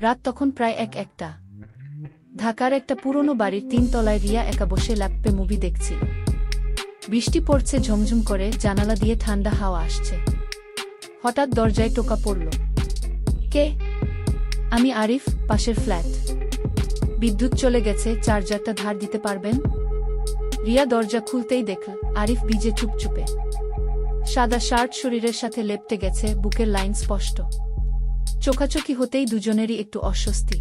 রাত তখন প্রায় একটা। ঢাকার একটা পুরনো বাড়ির 3 তলায় রিয়া একা বসে ল্যাপটপে মুভি দেখছিল। বৃষ্টি পড়ছে ঝমঝম করে, জানালা দিয়ে ঠান্ডা হাওয়া আসছে। হঠাৎ দরজায় টোকা পড়ল। কে? আমি আরিফ, পাশের ফ্ল্যাট। বিদ্যুৎ চলে গেছে, চার্জারটা ধার দিতে পারবেন? রিয়া দরজা খুলতেই দেখল আরিফ ভিজে চুপচুপে। সাদা শার্ট শরীরের সাথে লেপ্টে গেছে, বুকের লাইন স্পষ্ট। চোখাচোখি হতেই দুজনেরই একটু অস্বস্তি।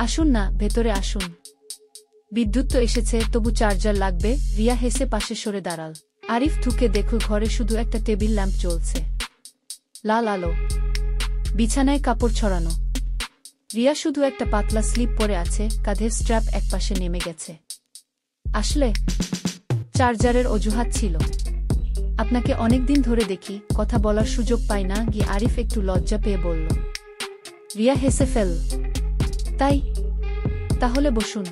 আসুন না, ভেতরে আসুন। বিদ্যুৎ তো এসেছে, তবু চার্জার লাগবে। রিয়া হেসে পাশে সরে দাঁড়াল। আরিফ ঢুকে দেখল ঘরে শুধু একটা টেবিল ল্যাম্প জ্বলছে। লাল আলো, বিছানায় কাপড় ছড়ানো। রিয়া শুধু একটা পাতলা স্লিপ পরে আছে, কাঁধের স্ট্র্যাপ একপাশে নেমে গেছে। আসলে চার্জারের অজুহাত ছিল। আপনাকে অনেকদিন ধরে দেখি, কথা বলার সুযোগ পাই না। গিয়ে আরিফ একটু লজ্জা পেয়ে বলল। রিয়া হেসে ফেল। তাই? তাহলে বসুন।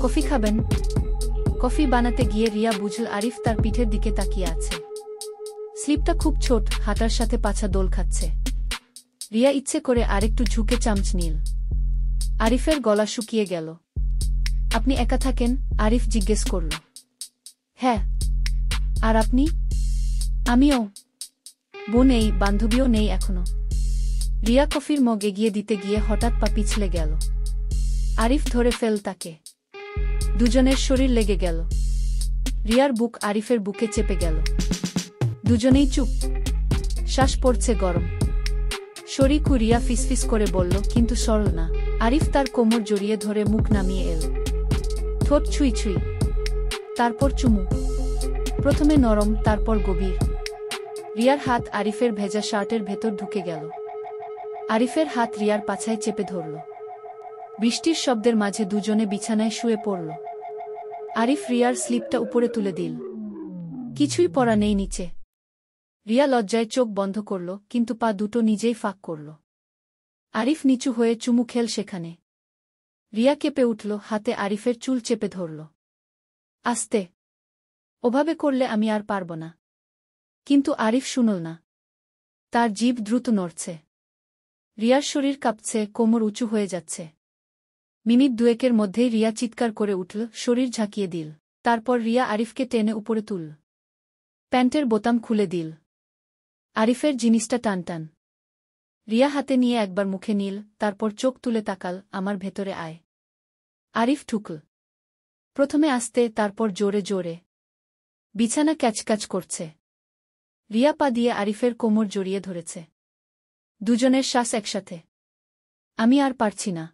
কফি খাবেন? কফি বানাতে গিয়ে রিয়া বুঝল আরিফ তার পিঠের দিকে তাকিয়ে আছে। স্লিপটা খুব ছোট, হাঁটার সাথে পাছা দোল খাচ্ছে। রিয়া ইচ্ছে করে আরেকটু ঝুঁকে চামচ নিল। আরিফের গলা শুকিয়ে গেল। আপনি একা থাকেন? আরিফ জিজ্ঞেস করল। হ্যাঁ। আর আপনি? আমিও। বউ নেই, বান্ধবীও নেই এখনো। রিয়া কফির মগ এগিয়ে দিতে গিয়ে হঠাৎ পা পিছলে গেল। আরিফ ধরে ফেল তাকে। দুজনের শরীর লেগে গেল। রিয়ার বুক আরিফের বুকে চেপে গেল। দুজনেই চুপ। শ্বাস পড়ছে গরম। শরীকু রিয়া ফিসফিস করে বলল, কিন্তু সরল না। আরিফ তার কোমর জড়িয়ে ধরে মুখ নামিয়ে এল। ঠোঁট ছুঁই ছুঁই, তারপর চুমু। প্রথমে নরম, তারপর গভীর। রিয়ার হাত আরিফের ভেজা শার্টের ভেতর ঢুকে গেল। আরিফের হাত রিয়ার পাছায় চেপে ধরল। বৃষ্টির শব্দের মাঝে দুজনে বিছানায় শুয়ে পড়ল। আরিফ রিয়ার স্লিপটা উপরে তুলে দিল। কিছুই পরা নেই নিচে। রিয়া লজ্জায় চোখ বন্ধ করল, কিন্তু পা দুটো নিজেই ফাঁক করল। আরিফ নিচু হয়ে চুমু খেল সেখানে। রিয়া কেঁপে উঠল, হাতে আরিফের চুল চেপে ধরল। আস্তে, ওভাবে করলে আমি আর পারব না। কিন্তু আরিফ শুনল না। তার জিভ দ্রুত নড়ছে। রিয়ার শরীর কাঁপছে, কোমর উঁচু হয়ে যাচ্ছে। মিনিট দুয়েকের মধ্যেই রিয়া চিৎকার করে উঠল, শরীর ঝাঁকিয়ে দিল। তারপর রিয়া আরিফকে টেনে উপরে তুলল। প্যান্টের বোতাম খুলে দিল। আরিফের জিনিসটা টানটান। রিয়া হাতে নিয়ে একবার মুখে নিল, তারপর চোখ তুলে তাকাল, আমার ভেতরে আয়। আরিফ ঠুকল। প্রথমে আস্তে, তারপর জোরে জোরে। বিছানা ক্যাচক্যাচ করছে। রিয়া পা দিয়ে আরিফের কোমর জড়িয়ে ধরেছে। দুজনের শ্বাস একসাথে। আমি আর পারছি না।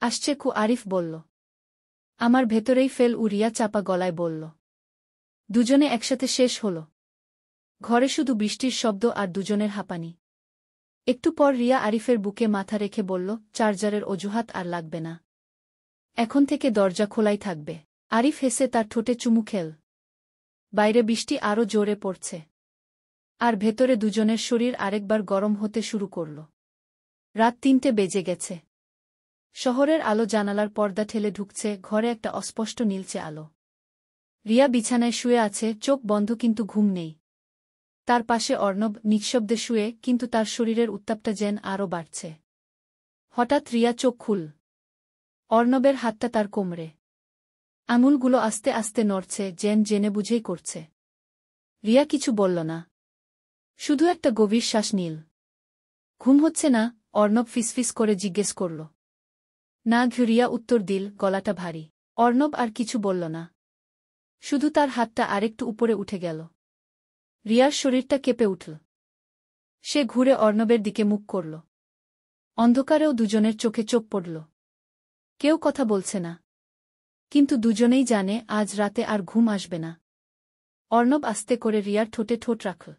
আসছে কু, আরিফ বলল। আমার ভেতরেই ফেল, রিয়া চাপা গলায় বলল। দুজনে একসাথে শেষ হল। ঘরে শুধু বৃষ্টির শব্দ আর দুজনের হাঁপানি। একটু পর রিয়া আরিফের বুকে মাথা রেখে বলল, চার্জারের অজুহাত আর লাগবে না। এখন থেকে দরজা খোলাই থাকবে। আরিফ হেসে তার ঠোঁটে চুমু খেল। বাইরে বৃষ্টি আরও জোরে পড়ছে। আর ভেতরে দুজনের শরীর আরেকবার গরম হতে শুরু করল। রাত 3টে বেজে গেছে। শহরের আলো জানালার পর্দা ঠেলে ঢুকছে, ঘরে একটা অস্পষ্ট নীলচে আলো। রিয়া বিছানায় শুয়ে আছে, চোখ বন্ধ কিন্তু ঘুম নেই। তার পাশে অর্ণব নিঃশব্দে শুয়ে, কিন্তু তার শরীরের উত্তাপটা যেন আরও বাড়ছে। হঠাৎ রিয়া চোখ খুল। অর্ণবের হাতটা তার কোমরে। আঙুলগুলো আস্তে আস্তে নড়ছে, যেন জেনে বুঝেই করছে। রিয়া কিছু বলল না। শুধু একটা গভীর শ্বাস নিল। ঘুম হচ্ছে না? অর্ণব ফিসফিস করে জিজ্ঞেস করল। না। রিয়া উত্তর দিল, গলাটা ভারী। অর্ণব আর কিছু বলল না। শুধু তার হাতটা আরেকটু উপরে উঠে গেল। রিয়ার শরীরটা কেঁপে উঠল। সে ঘুরে অর্ণবের দিকে মুখ করল। অন্ধকারেও দুজনের চোখে চোখ পড়ল। কেউ কথা বলছে না। কিন্তু দুজনেই জানে আজ রাতে আর ঘুম আসবে না। অর্ণব আস্তে করে রিয়ার ঠোঁটে ঠোঁট রাখল।